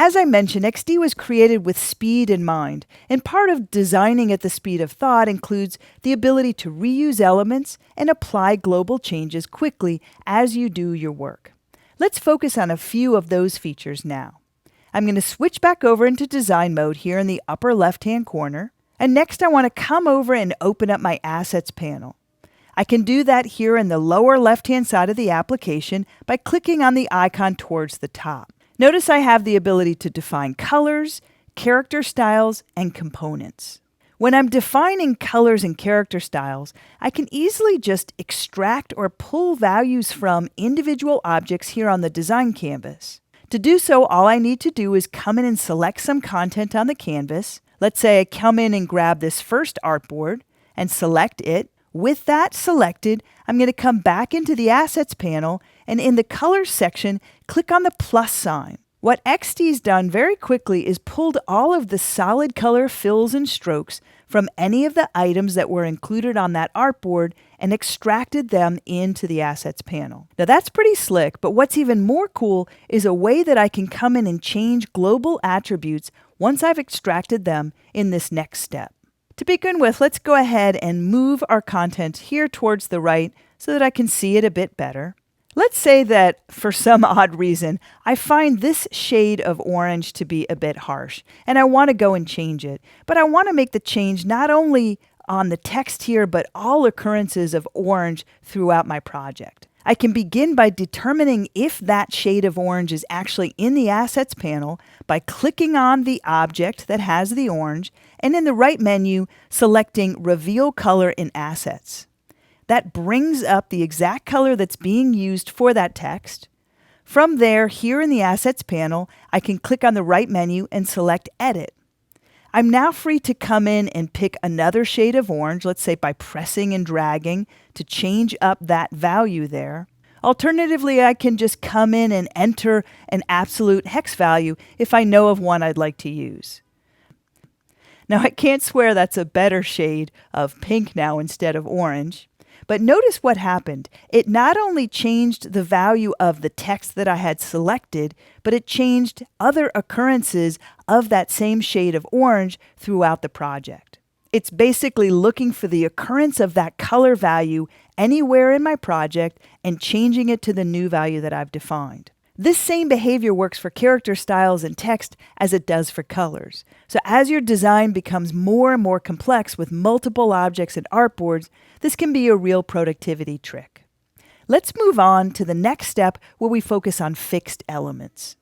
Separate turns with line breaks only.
As I mentioned, XD was created with speed in mind, and part of designing at the speed of thought includes the ability to reuse elements and apply global changes quickly as you do your work. Let's focus on a few of those features now. I'm going to switch back over into design mode here in the upper left-hand corner, and next I want to come over and open up my Assets panel. I can do that here in the lower left-hand side of the application by clicking on the icon towards the top. Notice I have the ability to define colors, character styles, and components. When I'm defining colors and character styles, I can easily just extract or pull values from individual objects here on the design canvas. To do so, all I need to do is come in and select some content on the canvas. Let's say I come in and grab this first artboard and select it. With that selected, I'm going to come back into the Assets panel, and in the Colors section, click on the plus sign. What XD's done very quickly is pulled all of the solid color fills and strokes from any of the items that were included on that artboard and extracted them into the Assets panel. Now that's pretty slick, but what's even more cool is a way that I can come in and change global attributes once I've extracted them in this next step. To begin with, let's go ahead and move our content here towards the right so that I can see it a bit better. Let's say that for some odd reason, I find this shade of orange to be a bit harsh, and I want to go and change it. But I want to make the change not only on the text here, but all occurrences of orange throughout my project. I can begin by determining if that shade of orange is actually in the Assets panel by clicking on the object that has the orange, and in the right menu, selecting Reveal Color in Assets. That brings up the exact color that's being used for that text. From there, here in the Assets panel, I can click on the right menu and select Edit. I'm now free to come in and pick another shade of orange, let's say by pressing and dragging to change up that value there. Alternatively, I can just come in and enter an absolute hex value if I know of one I'd like to use. Now, I can't swear that's a better shade of pink now instead of orange. But notice what happened. It not only changed the value of the text that I had selected, but it changed other occurrences of that same shade of orange throughout the project. It's basically looking for the occurrence of that color value anywhere in my project and changing it to the new value that I've defined. This same behavior works for character styles and text as it does for colors. So as your design becomes more and more complex with multiple objects and artboards, this can be a real productivity trick. Let's move on to the next step where we focus on fixed elements.